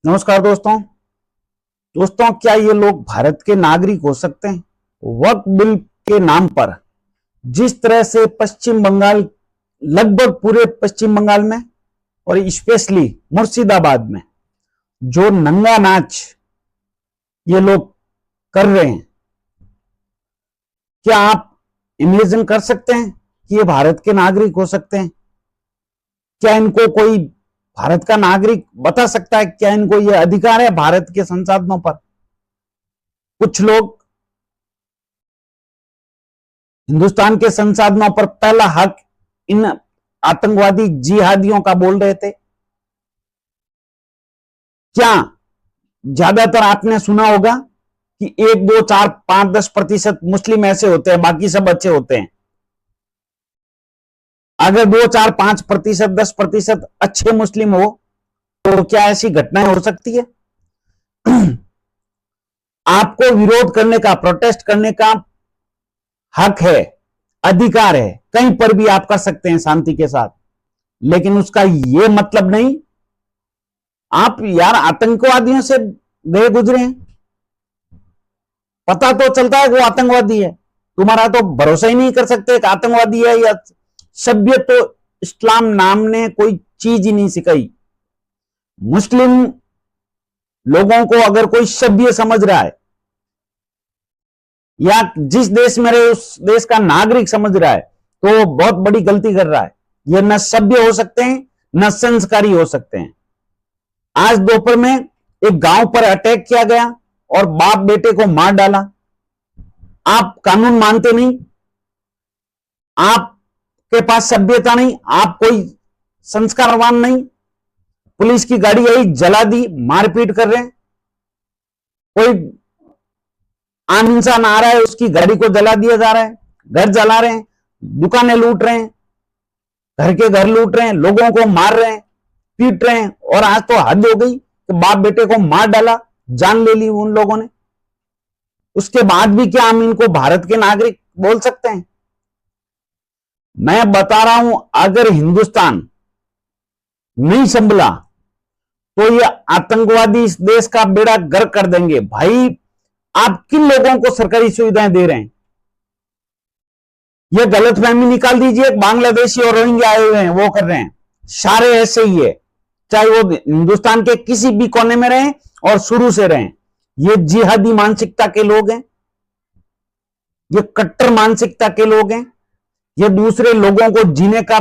नमस्कार दोस्तों। क्या ये लोग भारत के नागरिक हो सकते हैं? वक्फ बिल के नाम पर जिस तरह से पश्चिम बंगाल, लगभग पूरे पश्चिम बंगाल में और स्पेशली मुर्शिदाबाद में जो नंगा नाच ये लोग कर रहे हैं, क्या आप इमेजिन कर सकते हैं कि ये भारत के नागरिक हो सकते हैं? क्या इनको कोई भारत का नागरिक बता सकता है? क्या इनको यह अधिकार है भारत के संसाधनों पर? कुछ लोग हिंदुस्तान के संसाधनों पर पहला हक इन आतंकवादी जिहादियों का बोल रहे थे। क्या ज्यादातर आपने सुना होगा कि 1, 2, 4, 5, 10% मुस्लिम ऐसे होते हैं, बाकी सब अच्छे होते हैं। अगर 2, 4, 5%, 10% अच्छे मुस्लिम हो तो क्या ऐसी घटनाएं हो सकती है? आपको विरोध करने का, प्रोटेस्ट करने का हक है, अधिकार है, कहीं पर भी आप कर सकते हैं शांति के साथ, लेकिन उसका यह मतलब नहीं आप यार आतंकवादियों से गए गुजरे हैं, पता तो चलता है वो आतंकवादी है, तुम्हारा तो भरोसा ही नहीं कर सकते कि आतंकवादी है या सभ्य। तो इस्लाम नाम ने कोई चीज ही नहीं सिखाई। मुस्लिम लोगों को अगर कोई सभ्य समझ रहा है या जिस देश में रहे उस देश का नागरिक समझ रहा है तो बहुत बड़ी गलती कर रहा है। यह न सभ्य हो सकते हैं न संस्कारी हो सकते हैं। आज दोपहर में एक गांव पर अटैक किया गया और बाप बेटे को मार डाला। आप कानून मानते नहीं, आपके पास सभ्यता नहीं, आप कोई संस्कारवान नहीं। पुलिस की गाड़ी आई, जला दी, मारपीट कर रहे हैं। कोई आम इंसान आ रहा है, उसकी गाड़ी को जला दिया जा रहा है, घर जला रहे हैं, दुकानें लूट रहे हैं, घर के घर लूट रहे हैं, लोगों को मार रहे हैं, पीट रहे हैं। और आज तो हद हो गई कि बाप बेटे को मार डाला, जान ले ली उन लोगों ने। उसके बाद भी क्या हम इनको भारत के नागरिक बोल सकते हैं? मैं बता रहा हूं, अगर हिंदुस्तान नहीं संभला तो ये आतंकवादी इस देश का बेड़ा गर्क कर देंगे। भाई, आप किन लोगों को सरकारी सुविधाएं दे रहे हैं? यह गलतफहमी निकाल दीजिए, बांग्लादेशी और रोहिंग्या आए हुए हैं वो कर रहे हैं, सारे ऐसे ही है, चाहे वो हिंदुस्तान के किसी भी कोने में रहें और शुरू से रहें। ये जिहादी मानसिकता के लोग हैं, ये कट्टर मानसिकता के लोग हैं। ये दूसरे लोगों को जीने का,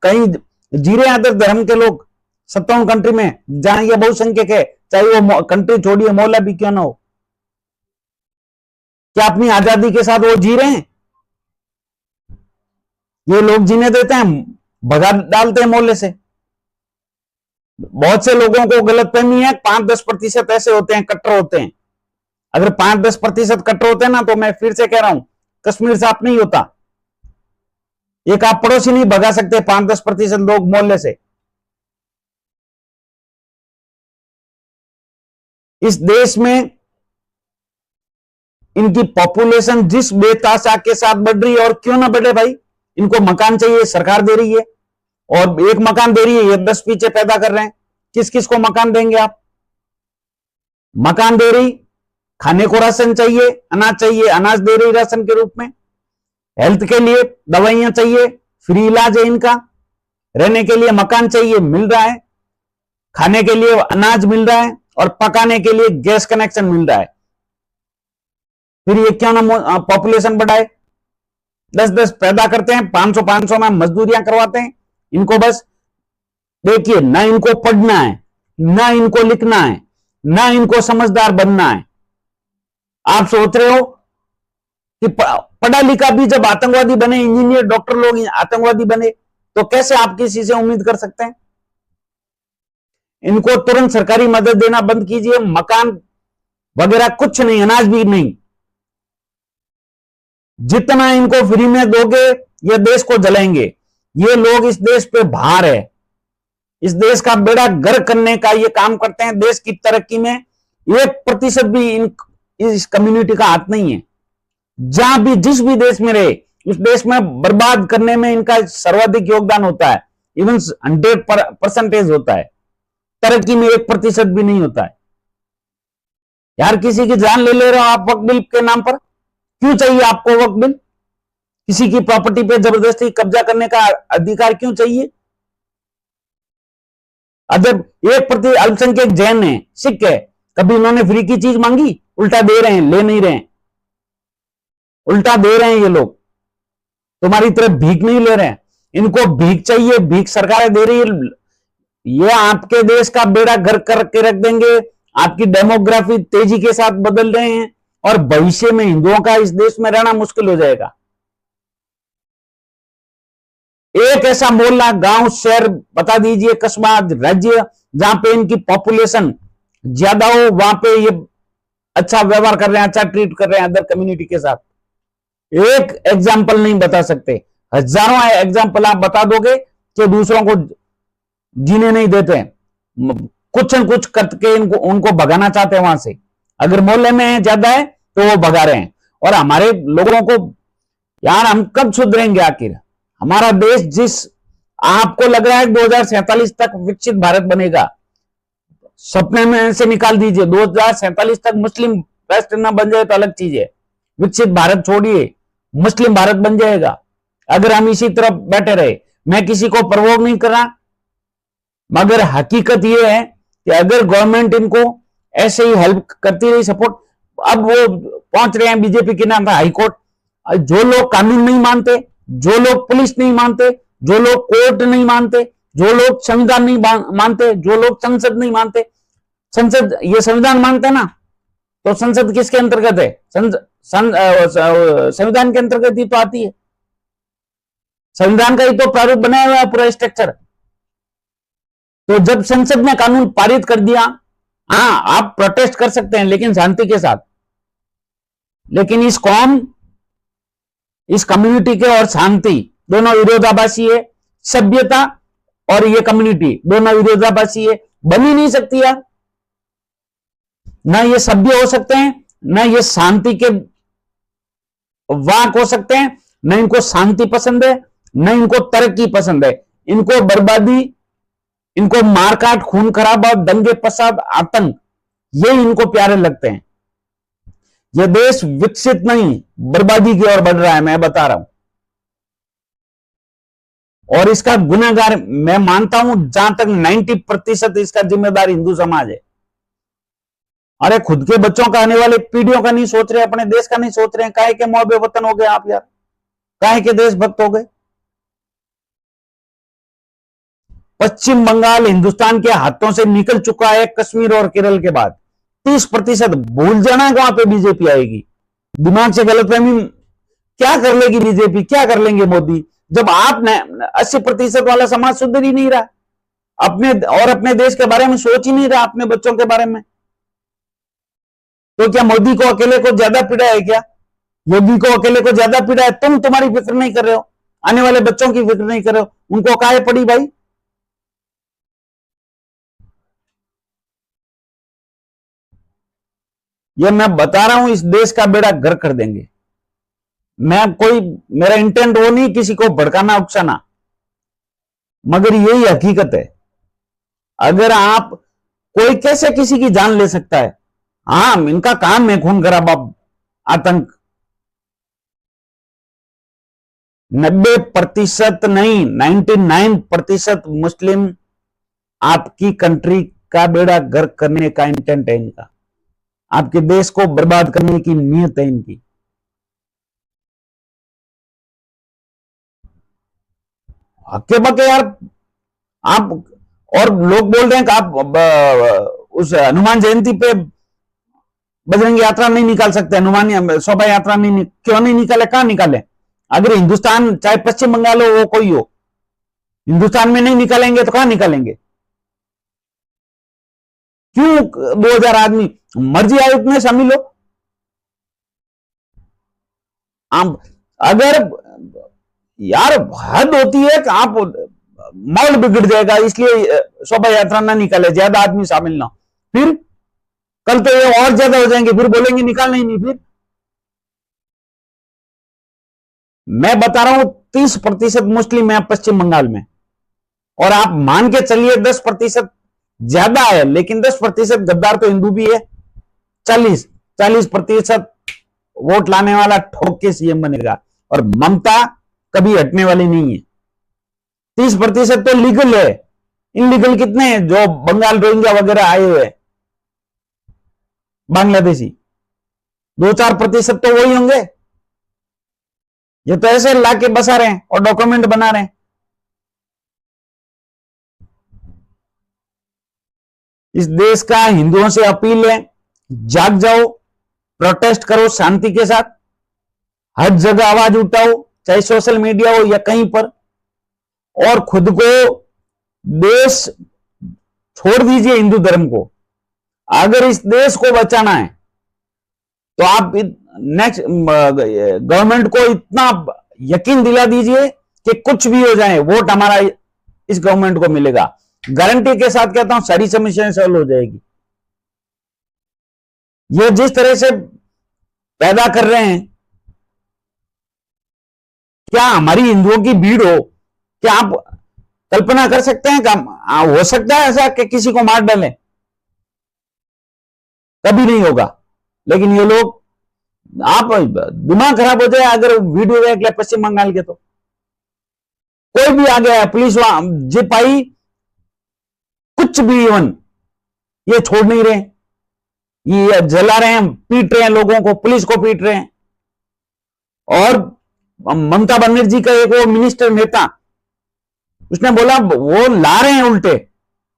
कहीं जी रहे हैं अदर धर्म के लोग 57 कंट्री में, जहां ये बहुसंख्यक है, चाहे वो कंट्री छोड़िए मौला भी क्यों ना हो। क्या अपनी आजादी के साथ वो जी रहे हैं? ये लोग जीने देते हैं, भगा डालते हैं मोहल्ले से। बहुत से लोगों को गलतफहमी है, 5-10% ऐसे होते हैं, कट्टर होते हैं। अगर 5-10% कट्टर होते हैं ना, तो मैं फिर से कह रहा हूं, कश्मीर साफ नहीं होता। एक आप पड़ोसी नहीं भगा सकते 5-10% लोग मोहल्ले से। इस देश में इनकी पॉपुलेशन जिस बेताशा के साथ बढ़ रही है, और क्यों ना बढ़े भाई, इनको मकान चाहिए, सरकार दे रही है, और एक मकान दे रही है, ये 10 पीछे पैदा कर रहे हैं। किस किस को मकान देंगे आप? मकान दे रही, खाने को राशन चाहिए, अनाज चाहिए, अनाज दे रही राशन के रूप में। हेल्थ के लिए दवाइयां चाहिए, फ्री इलाज है इनका। रहने के लिए मकान चाहिए, मिल रहा है। खाने के लिए अनाज मिल रहा है, और पकाने के लिए गैस कनेक्शन मिल रहा है। फिर ये क्यों ना पॉपुलेशन बढ़ाए? 10-10 पैदा करते हैं, 500-500 में मजदूरियां करवाते हैं इनको। बस देखिए, ना इनको पढ़ना है, ना इनको लिखना है, ना इनको समझदार बनना है। आप सोच रहे हो कि पढ़ा लिखा भी जब आतंकवादी बने, इंजीनियर डॉक्टर लोग आतंकवादी बने, तो कैसे आप किसी से उम्मीद कर सकते हैं? इनको तुरंत सरकारी मदद देना बंद कीजिए। मकान वगैरह कुछ नहीं, अनाज भी नहीं। जितना इनको फ्री में दोगे, ये देश को जलाएंगे। ये लोग इस देश पे भार है, इस देश का बेड़ा गर्क करने का ये काम करते हैं। देश की तरक्की में 1% भी इस कम्युनिटी का हाथ नहीं है। जहां भी, जिस भी देश में रहे, उस देश में बर्बाद करने में इनका सर्वाधिक योगदान होता है, इवन 100% होता है। तरक्की में 1% भी नहीं होता है। यार किसी की जान ले रहे हो आप वक्फ बिल के नाम पर। क्यों चाहिए आपको वक्फ बिल? किसी की प्रॉपर्टी पे जबरदस्ती कब्जा करने का अधिकार क्यों चाहिए? अगर 1% अल्पसंख्यक जैन है, सिख है, कभी उन्होंने फ्री की चीज मांगी? उल्टा दे रहे हैं, ले नहीं रहे हैं, उल्टा दे रहे हैं। ये लोग तुम्हारी तरफ भीख नहीं ले रहे हैं, इनको भीख चाहिए, भीख सरकारें दे रही है। ये आपके देश का बेड़ा गर्क करके रख देंगे। आपकी डेमोग्राफी तेजी के साथ बदल रहे हैं और भविष्य में हिंदुओं का इस देश में रहना मुश्किल हो जाएगा। एक ऐसा मोहल्ला, गांव, शहर बता दीजिए, कस्बा, राज्य जहां पे इनकी पॉपुलेशन ज्यादा हो, वहां पे ये अच्छा व्यवहार कर रहे हैं, अच्छा ट्रीट कर रहे हैं अदर कम्युनिटी के साथ। एक एग्जाम्पल नहीं बता सकते, हजारों एग्जाम्पल आप बता दोगे कि दूसरों को जीने नहीं देते हैं, कुछ न कुछ करके इनको उनको भगाना चाहते हैं वहां से। अगर मोहल्ले में ज्यादा है तो वो भगा रहे हैं। और हमारे लोगों को, यार हम कब सुधरेंगे आखिर? हमारा देश जिस आपको लग रहा है 2047 तक विकसित भारत बनेगा, सपने में से निकाल दीजिए। 2047 तक मुस्लिम राष्ट्र न बन जाए तो अलग चीज है, विकसित भारत छोड़िए, मुस्लिम भारत बन जाएगा अगर हम इसी तरफ बैठे रहे। मैं किसी को प्रवोक नहीं कर रहा, मगर हकीकत यह है कि अगर गवर्नमेंट इनको ऐसे ही हेल्प करती रही, सपोर्ट, अब वो पहुंच रहे हैं बीजेपी के नाम पर हाईकोर्ट। जो लोग कानून नहीं मानते, जो लोग पुलिस नहीं मानते, जो लोग कोर्ट नहीं मानते, जो लोग संविधान नहीं मानते, जो लोग संसद नहीं मानते, संसद ये संविधान मानते ना, तो संसद किसके अंतर्गत है? संविधान के अंतर्गत ही तो आती है। संविधान का ही तो प्रारूप बनाया हुआ है पूरा स्ट्रक्चर। तो जब संसद ने कानून पारित कर दिया, हाँ आप प्रोटेस्ट कर सकते हैं लेकिन शांति के साथ। लेकिन इस कौम, इस कम्युनिटी के और शांति दोनों विरोधाभासी है। सभ्यता और ये कम्युनिटी दोनों विरोधाभासी है, बन ही नहीं सकती यार। ना ये सभ्य हो सकते हैं, ना ये शांति के वाक हो सकते हैं। न इनको शांति पसंद है, न इनको तरक्की पसंद है। इनको बर्बादी, इनको मारकाट, खून खराबा, दंगे फसाद, आतंक, ये इनको प्यारे लगते हैं। यह देश विकसित नहीं, बर्बादी की ओर बढ़ रहा है, मैं बता रहा हूं। और इसका गुनाहगार मैं मानता हूं जहां तक 90% इसका जिम्मेदार हिंदू समाज है। अरे खुद के बच्चों का, आने वाले पीढ़ियों का नहीं सोच रहे, अपने देश का नहीं सोच रहे हैं। काहे के मुहब्बे वतन हो गए आप यार, काहे के देशभक्त हो गए। पश्चिम बंगाल हिंदुस्तान के हाथों से निकल चुका है कश्मीर और केरल के बाद। 30% भूल जाना वहां पे बीजेपी आएगी। दिमाग से गलतफहमी क्या कर लेगी बीजेपी, क्या कर लेंगे मोदी, जब आप 80% वाला समाज सुधर ही नहीं रहा, अपने और अपने देश के बारे में सोच ही नहीं रहा, अपने बच्चों के बारे में। तो क्या मोदी को अकेले को ज्यादा पीड़ा है क्या? योगी को अकेले को ज्यादा पीड़ा है? तुम्हारी फिक्र नहीं कर रहे हो, आने वाले बच्चों की फिक्र नहीं कर रहे हो, उनको काहे पड़ी भाई? ये मैं बता रहा हूं, इस देश का बेड़ा गर्क कर देंगे। मेरा इंटेंट वो नहीं किसी को भड़काना, उकसाना, मगर यही हकीकत है। अगर आप, कोई कैसे किसी की जान ले सकता है? हाँ इनका काम है खून खराबा, आतंक। 90% नहीं, 99% मुस्लिम आपकी कंट्री का बेड़ा गर्क करने का इंटेंट है इनका। आपके देश को बर्बाद करने की नीयत है इनकी। हक्के बके यार आप। और लोग बोल रहे हैं कि आप उस हनुमान जयंती पे बजरंग यात्रा नहीं निकाल सकते, हनुमान शोभा यात्रा नहीं, क्यों नहीं निकाले? कहां निकाले? अगर हिंदुस्तान, चाहे पश्चिम बंगाल हो, वो कोई हो, हिंदुस्तान में नहीं निकालेंगे तो कहां निकालेंगे? क्यों 2000 आदमी मर्जी आयुक्त में शामिल हो? आप अगर, यार हद होती है कि आप, माहौल बिगड़ जाएगा इसलिए शोभा यात्रा ना निकाले, ज्यादा आदमी शामिल ना, फिर कल तो ये और ज्यादा हो जाएंगे, फिर बोलेंगे निकालना ही नहीं। फिर मैं बता रहा हूं 30% मुस्लिम है पश्चिम बंगाल में, और आप मान के चलिए 10% ज्यादा है, लेकिन 10% गद्दार तो हिंदू भी है। 40% वोट लाने वाला ठोक के सीएम बनेगा, और ममता कभी हटने वाली नहीं है। 30% तो लीगल है, इनलीगल कितने हैं जो बंगाल रोहिंग्या वगैरह आए हुए बांग्लादेशी, 2-4% तो वही होंगे। ये तो ऐसे लाके बसा रहे हैं और डॉक्यूमेंट बना रहे हैं। इस देश का हिंदुओं से अपील है, जाग जाओ, प्रोटेस्ट करो शांति के साथ, हर जगह आवाज उठाओ, चाहे सोशल मीडिया हो या कहीं पर, और खुद को, देश छोड़ दीजिए हिंदू धर्म को। अगर इस देश को बचाना है तो आप नेक्स्ट गवर्नमेंट को इतना यकीन दिला दीजिए कि कुछ भी हो जाए वोट हमारा इस गवर्नमेंट को मिलेगा। गारंटी के साथ कहता हूं सारी समस्याएं सॉल्व हो जाएगी। ये जिस तरह से पैदा कर रहे हैं, क्या हमारी हिंदुओं की भीड़ हो, क्या आप कल्पना कर सकते हैं? हो सकता है ऐसा कि किसी को मार डालें? कभी नहीं होगा। लेकिन ये लोग, आप दिमाग खराब हो जाए अगर वीडियो देख ले पश्चिम बंगाल के, तो कोई भी आ गया है, पुलिस जीप आई, कुछ भी, इवन ये छोड़ नहीं रहे, ये जला रहे हैं, पीट रहे हैं लोगों को, पुलिस को पीट रहे हैं। और ममता बनर्जी का एक वो मिनिस्टर नेता, उसने बोला वो ला रहे हैं उल्टे,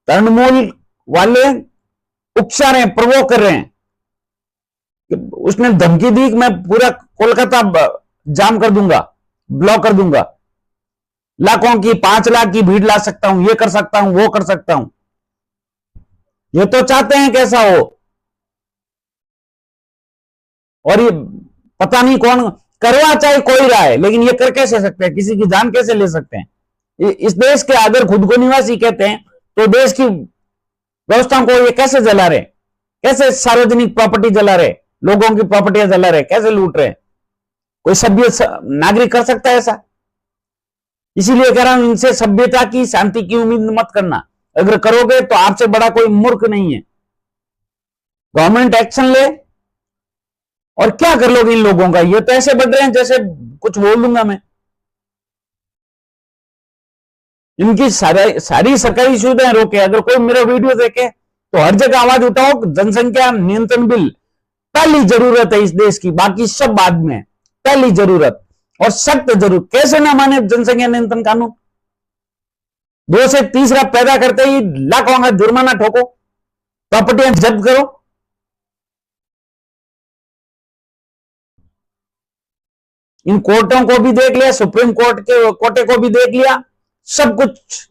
तृणमूल वाले उकसा रहे हैं, प्रवोक कर रहे हैं। उसने धमकी दी कि मैं पूरा कोलकाता जाम कर दूंगा, ब्लॉक कर दूंगा, लाखों की, 5 लाख की भीड़ ला सकता हूं, ये कर सकता हूं, वो कर सकता हूं। ये तो चाहते हैं कैसा हो, और ये पता नहीं कौन करवा चाहे कोई रहा है, लेकिन ये कर कैसे सकते हैं? किसी की जान कैसे ले सकते हैं? इस देश के अगर खुद को निवासी कहते हैं तो देश की व्यवस्थाओं को ये कैसे जला रहे, कैसे सार्वजनिक प्रॉपर्टी जला रहे, लोगों की प्रॉपर्टियां जला रहे, कैसे लूट रहे? कोई सभ्य नागरिक कर सकता है ऐसा? इसीलिए कह रहा हूं, इनसे सभ्यता की, शांति की उम्मीद मत करना। अगर करोगे तो आपसे बड़ा कोई मूर्ख नहीं है। गवर्नमेंट एक्शन ले, और क्या कर लोगे इन लोगों का? ये तो ऐसे बढ़ रहे हैं जैसे कुछ बोल दूंगा मैं। इनकी सारी सरकारी सुविधाएं रोके। अगर कोई मेरा वीडियो देखे तो हर जगह आवाज उठाओ, जनसंख्या नियंत्रण बिल पहली जरूरत है इस देश की, बाकी सब बाद में। पहली जरूरत, और सख्त जरूरत। कैसे ना माने जनसंख्या नियंत्रण कानून? 2 से तीसरा पैदा करते ही लाखों का जुर्माना ठोको, प्रॉपर्टियां जब्त करो। इन कोर्टों को भी देख लिया, सुप्रीम कोर्ट के कोटे को भी देख लिया, सब कुछ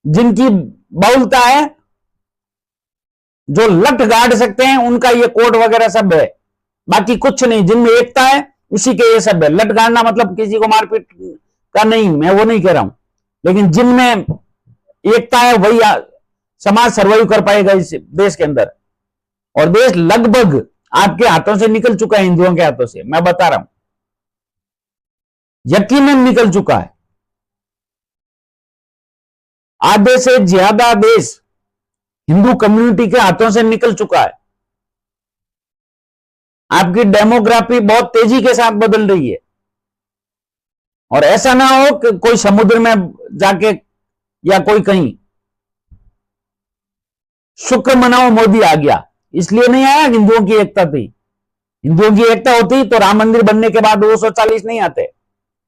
जिनकी बहुलता है, जो लट गाड़ सकते हैं, उनका ये कोर्ट वगैरह सब है। बाकी कुछ नहीं। जिनमें एकता है उसी के ये सब है। लट गाड़ना मतलब किसी को मारपीट का नहीं, मैं वो नहीं कह रहा हूं, लेकिन जिनमें एकता है वही समाज सर्वाइव कर पाएगा इस देश के अंदर। और देश लगभग आपके हाथों से निकल चुका है, हिंदुओं के हाथों से, मैं बता रहा हूं, यकीनन निकल चुका है। आधे से ज्यादा देश हिंदू कम्युनिटी के हाथों से निकल चुका है। आपकी डेमोग्राफी बहुत तेजी के साथ बदल रही है। और ऐसा ना हो कि कोई समुद्र में जाके या कोई कहीं, शुक्र मनाओ मोदी आ गया, इसलिए नहीं आया, हिंदुओं की एकता थी। हिंदुओं की एकता होती तो राम मंदिर बनने के बाद 240 नहीं आते।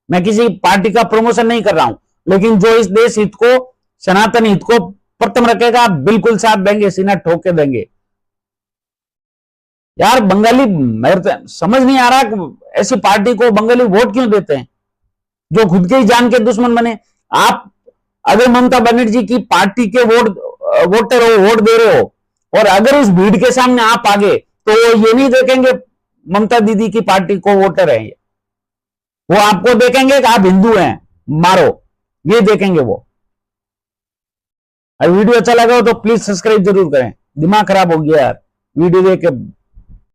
मैं किसी पार्टी का प्रमोशन नहीं कर रहा हूं, लेकिन जो इस देश हित को, सनातन हित को प्रथम रखेगा, बिल्कुल साथ देंगे, सीना ठोक के देंगे। यार बंगाली, मेरे समझ नहीं आ रहा ऐसी पार्टी को बंगाली वोट क्यों देते हैं जो खुद के ही जान के दुश्मन बने। आप अगर ममता बनर्जी की पार्टी के वोटर हो, वोट दे रहे हो, और अगर उस भीड़ के सामने आप आगे, तो ये नहीं देखेंगे ममता दीदी की पार्टी को वोटर है, वो आपको देखेंगे कि आप हिंदू हैं, मारो, ये देखेंगे वो। अगर वीडियो अच्छा लगा हो तो प्लीज सब्सक्राइब जरूर करें। दिमाग खराब हो गया यार वीडियो देख के।